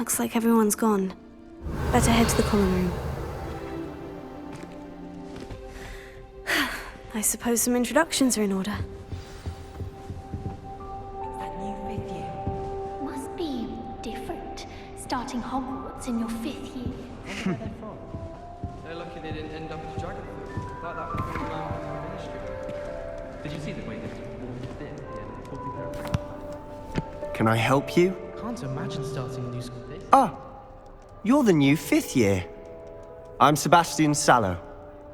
Looks like everyone's gone. Better head to the common room. I suppose some introductions are in order. It's that new 5th year. Must be different, starting Hogwarts in your 5th year. Where they're from. They're lucky they didn't end up as dragon fruit. Like that before we went to the ministry. Did you see the way they walked in? Can I help you? Can't imagine starting a new school this. Ah, you're the new 5th year. I'm Sebastian Sallow.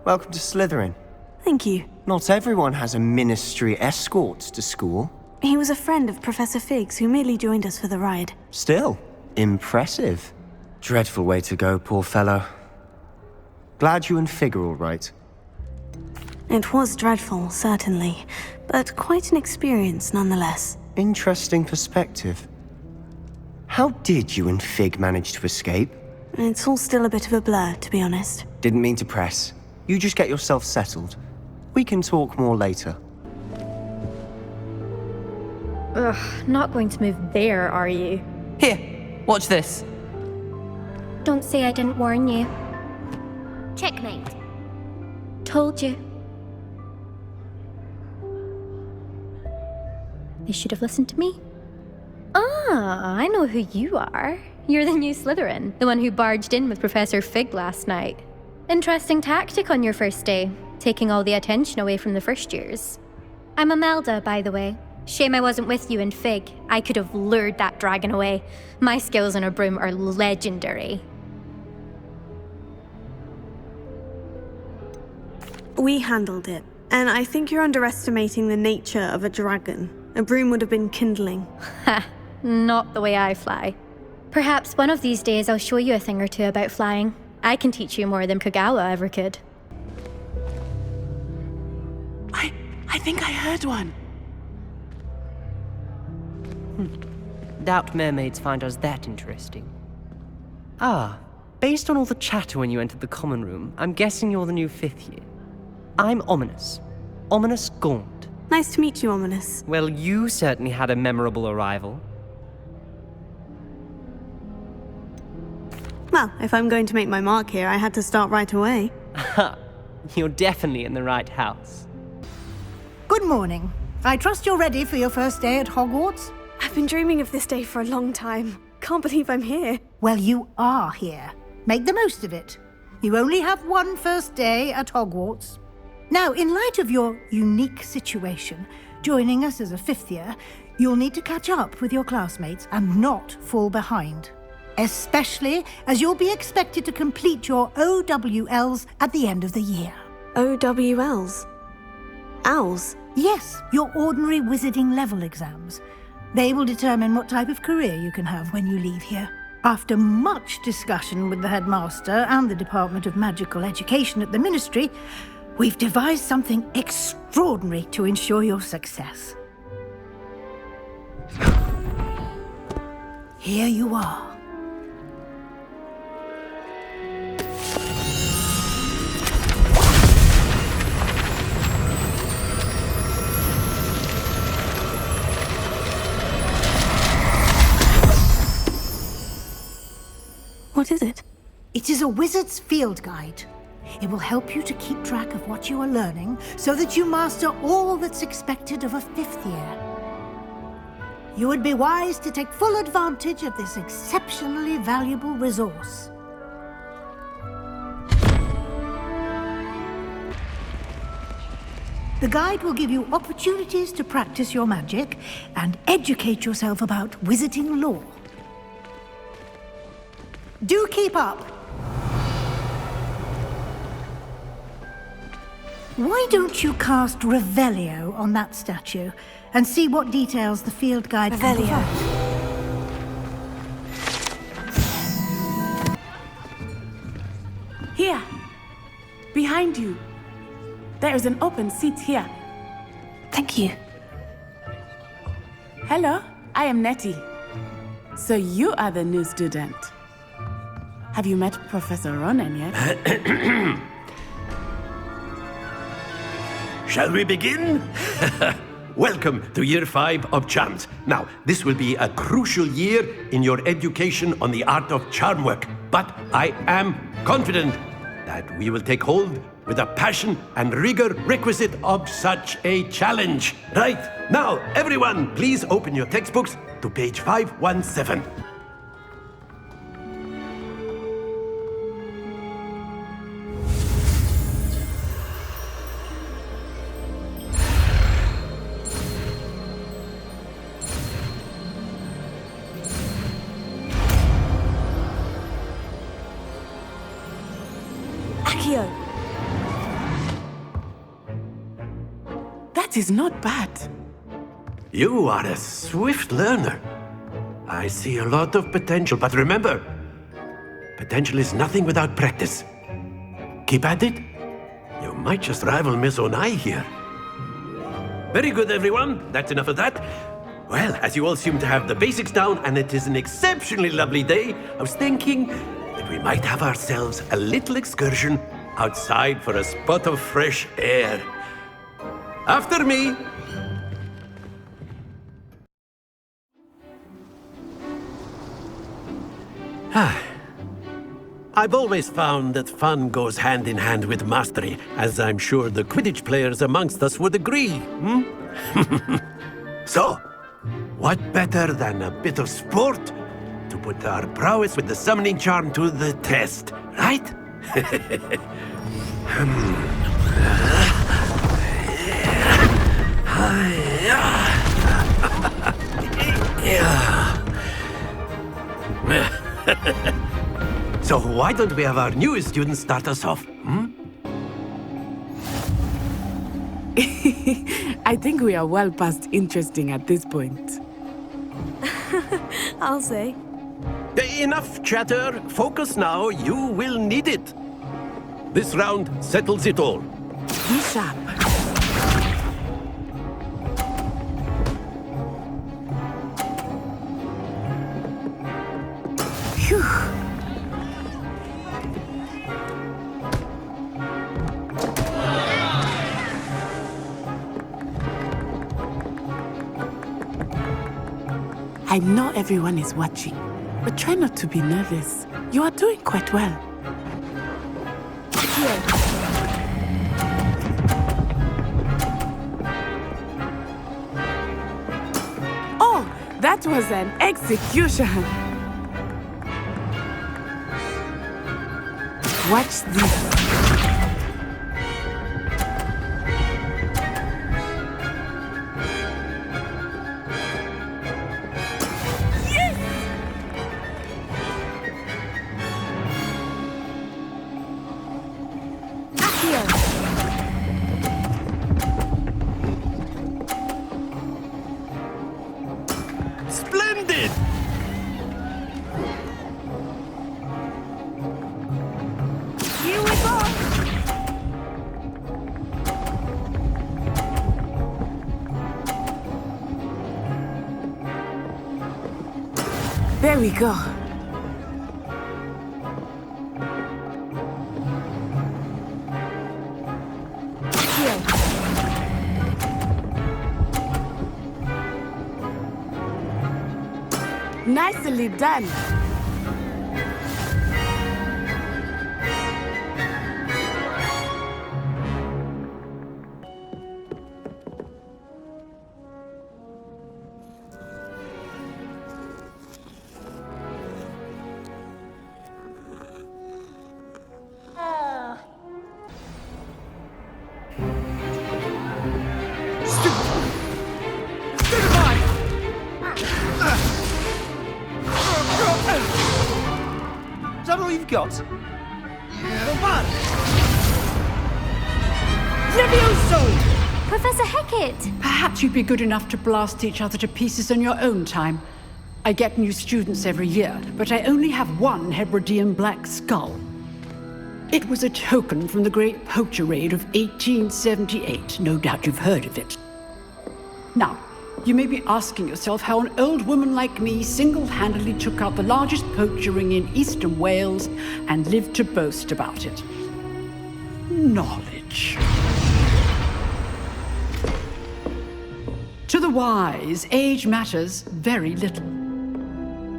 Welcome to Slytherin. Thank you. Not everyone has a ministry escort to school. He was a friend of Professor Fig's who merely joined us for the ride. Still, impressive. Dreadful way to go, poor fellow. Glad you and Fig are all right. It was dreadful, certainly, but quite an experience nonetheless. Interesting perspective. How did you and Fig manage to escape? It's all still a bit of a blur, to be honest. Didn't mean to press. You just get yourself settled. We can talk more later. Ugh, not going to move there, are you? Here, watch this. Don't say I didn't warn you. Checkmate. Told you. They should have listened to me. Ah, I know who you are. You're the new Slytherin, the one who barged in with Professor Fig last night. Interesting tactic on your first day, taking all the attention away from the first years. I'm Imelda, by the way. Shame I wasn't with you in Fig. I could have lured that dragon away. My skills on a broom are legendary. We handled it, and I think you're underestimating the nature of a dragon. A broom would have been kindling. Ha, not the way I fly. Perhaps one of these days I'll show you a thing or two about flying. I can teach you more than Kagawa ever could. I think I heard one. Doubt mermaids find us that interesting. Ah, based on all the chatter when you entered the common room, I'm guessing you're the new 5th year. I'm Ominous. Ominous Gaunt. Nice to meet you, Ominous. Well, you certainly had a memorable arrival. Well, if I'm going to make my mark here, I had to start right away. Ha! You're definitely in the right house. Good morning. I trust you're ready for your first day at Hogwarts? I've been dreaming of this day for a long time. Can't believe I'm here. Well, you are here. Make the most of it. You only have one first day at Hogwarts. Now, in light of your unique situation, joining us as a 5th year, you'll need to catch up with your classmates and not fall behind. Especially as you'll be expected to complete your OWLs at the end of the year. OWLs? Owls? Yes, your ordinary wizarding level exams. They will determine what type of career you can have when you leave here. After much discussion with the headmaster and the Department of Magical Education at the Ministry, we've devised something extraordinary to ensure your success. Here you are. What is it? It is a wizard's field guide. It will help you to keep track of what you are learning so that you master all that's expected of a 5th year. You would be wise to take full advantage of this exceptionally valuable resource. The guide will give you opportunities to practice your magic and educate yourself about wizarding lore. Do keep up. Why don't you cast Revelio on that statue and see what details the field guide can provide? Here. Behind you. There is an open seat here. Thank you. Hello, I am Nettie. So you are the new student. Have you met Professor Ronan yet? Shall we begin? welcome to year 5 of charms. Now, this will be a crucial year in your education on the art of charm work, but I am confident that we will take hold with the passion and rigor requisite of such a challenge. Right, now, everyone, please open your textbooks to page 517. That is not bad. You are a swift learner. I see a lot of potential, but remember, potential is nothing without practice. Keep at it. You might just rival Miss Onai here. Very good, everyone. That's enough of that. Well, as you all seem to have the basics down, and it is an exceptionally lovely day, I was thinking that we might have ourselves a little excursion outside for a spot of fresh air. After me. I've always found that fun goes hand in hand with mastery, as I'm sure the Quidditch players amongst us would agree. So, what better than a bit of sport to put our prowess with the summoning charm to the test, right? So why don't we have our newest student start us off? I think we are well past interesting at this point. I'll say. Enough chatter. Focus now. You will need it. This round settles it all. Be sharp. Phew. I know everyone is watching, but try not to be nervous. You are doing quite well. Here. Oh, that was an execution. Watch this. Splendid! Here we go. There we go. Nicely done. Is that all you've got? Professor Hecat! Perhaps you'd be good enough to blast each other to pieces in your own time. I get new students every year, but I only have one Hebridean black skull. It was a token from the Great Poacher Raid of 1878. No doubt you've heard of it. Now, you may be asking yourself how an old woman like me single-handedly took out the largest poacher ring in eastern Wales and lived to boast about it. Knowledge. the wise, age matters very little.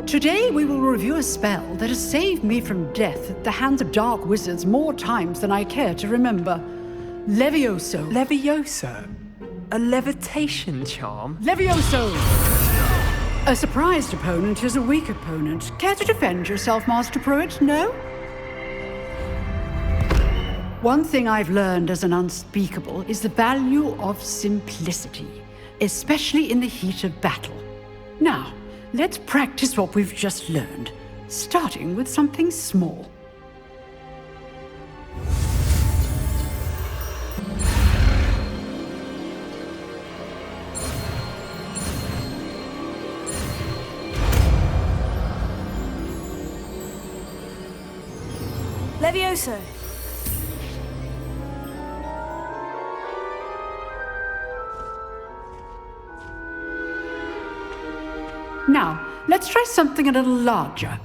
Today we will review a spell that has saved me from death at the hands of dark wizards more times than I care to remember. Levioso. Levioso? A levitation charm? Levioso! A surprised opponent is a weak opponent. Care to defend yourself, Master Pruitt? No? One thing I've learned as an unspeakable is the value of simplicity, especially in the heat of battle. Now, let's practice what we've just learned, starting with something small. Levioso. Now, let's try something a little larger.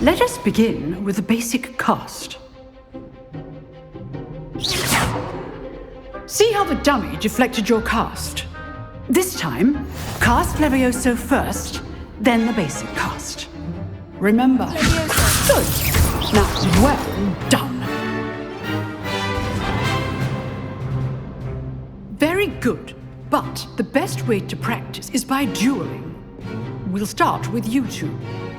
Let us begin with a basic cast. See how the dummy deflected your cast? This time, cast Levioso first, then the basic cast. Remember. Levioso. Good. Now, well done. Very good. But the best way to practice is by dueling. We'll start with you two.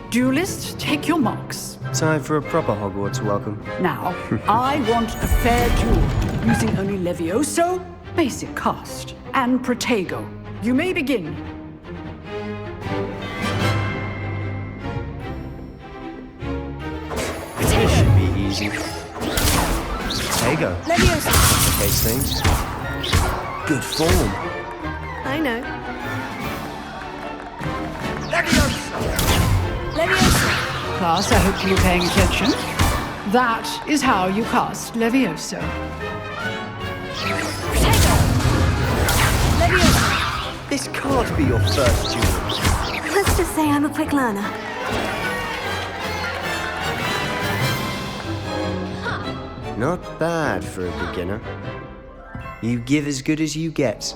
Duelists, take your marks. Time for a proper Hogwarts welcome. Now, I want a fair duel, using only Levioso, basic cast, and Protego. You may begin. This should be easy. Protego. Levioso. Case things. Good form. I know. Levioso! Class, I hope you're paying attention. That is how you cast Levioso. Levioso. This can't be your first duel. Let's just say I'm a quick learner. Not bad for a beginner. You give as good as you get.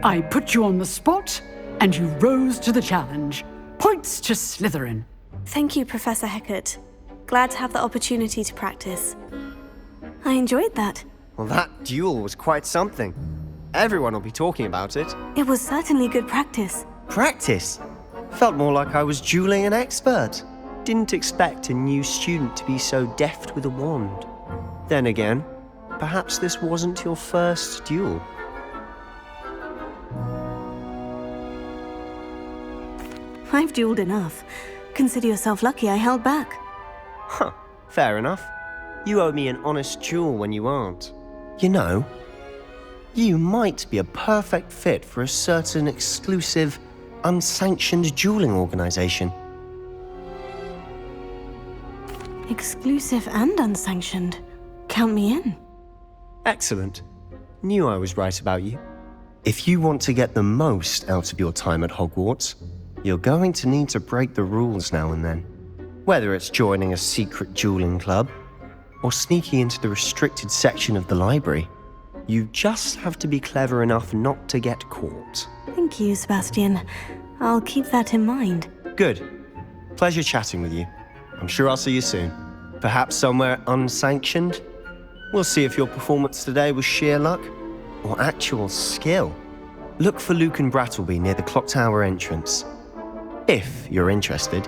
I put you on the spot, and you rose to the challenge. Points to Slytherin. Thank you, Professor Hecat. Glad to have the opportunity to practice. I enjoyed that. Well, that duel was quite something. Everyone will be talking about it. It was certainly good practice. Practice? Felt more like I was dueling an expert. Didn't expect a new student to be so deft with a wand. Then again, perhaps this wasn't your first duel. I've dueled enough. Consider yourself lucky I held back. Huh, fair enough. You owe me an honest duel when you aren't. You know, you might be a perfect fit for a certain exclusive, unsanctioned dueling organization. Exclusive and unsanctioned. Count me in. Excellent. Knew I was right about you. If you want to get the most out of your time at Hogwarts, you're going to need to break the rules now and then. Whether it's joining a secret dueling club, or sneaking into the restricted section of the library, you just have to be clever enough not to get caught. Thank you, Sebastian. I'll keep that in mind. Good. Pleasure chatting with you. I'm sure I'll see you soon. Perhaps somewhere unsanctioned? We'll see if your performance today was sheer luck or actual skill. Look for Luke and Brattleby near the clock tower entrance. If you're interested.